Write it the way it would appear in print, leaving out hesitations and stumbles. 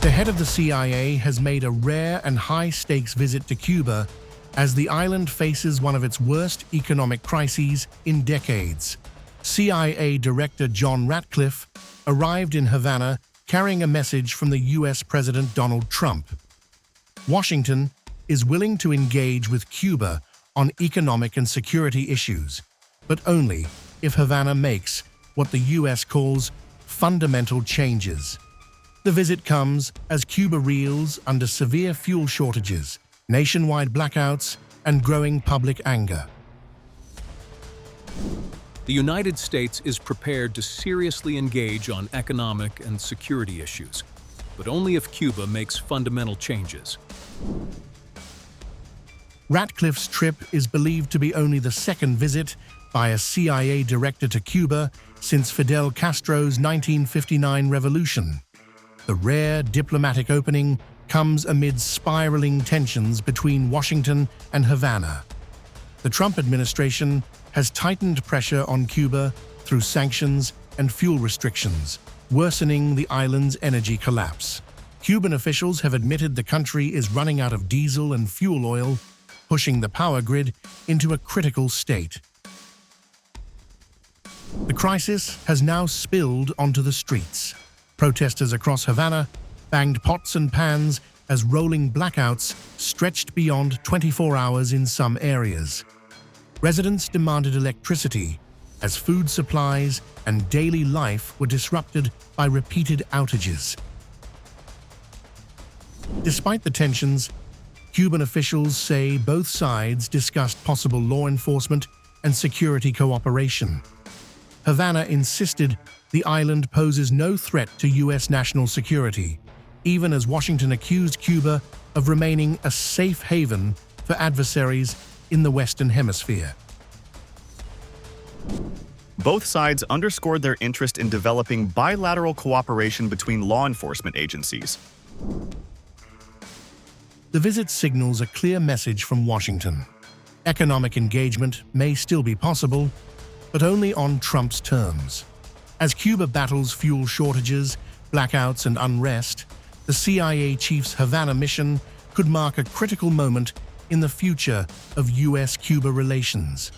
The head of the CIA has made a rare and high-stakes visit to Cuba as the island faces one of its worst economic crises in decades. CIA Director John Ratcliffe arrived in Havana carrying a message from the US President Donald Trump. Washington is willing to engage with Cuba on economic and security issues, but only if Havana makes what the US calls fundamental changes. The visit comes as Cuba reels under severe fuel shortages, nationwide blackouts, and growing public anger. The United States is prepared to seriously engage on economic and security issues, but only if Cuba makes fundamental changes. Ratcliffe's trip is believed to be only the second visit by a CIA director to Cuba since Fidel Castro's 1959 revolution. The rare diplomatic opening comes amid spiraling tensions between Washington and Havana. The Trump administration has tightened pressure on Cuba through sanctions and fuel restrictions, worsening the island's energy collapse. Cuban officials have admitted the country is running out of diesel and fuel oil, pushing the power grid into a critical state. The crisis has now spilled onto the streets. Protesters across Havana banged pots and pans as rolling blackouts stretched beyond 24 hours in some areas. Residents demanded electricity as food supplies and daily life were disrupted by repeated outages. Despite the tensions, Cuban officials say both sides discussed possible law enforcement and security cooperation. Havana insisted the island poses no threat to US national security, even as Washington accused Cuba of remaining a safe haven for adversaries in the Western Hemisphere. Both sides underscored their interest in developing bilateral cooperation between law enforcement agencies. The visit signals a clear message from Washington. Economic engagement may still be possible, but only on Trump's terms. As Cuba battles fuel shortages, blackouts, and unrest, the CIA chief's Havana mission could mark a critical moment in the future of US-Cuba relations.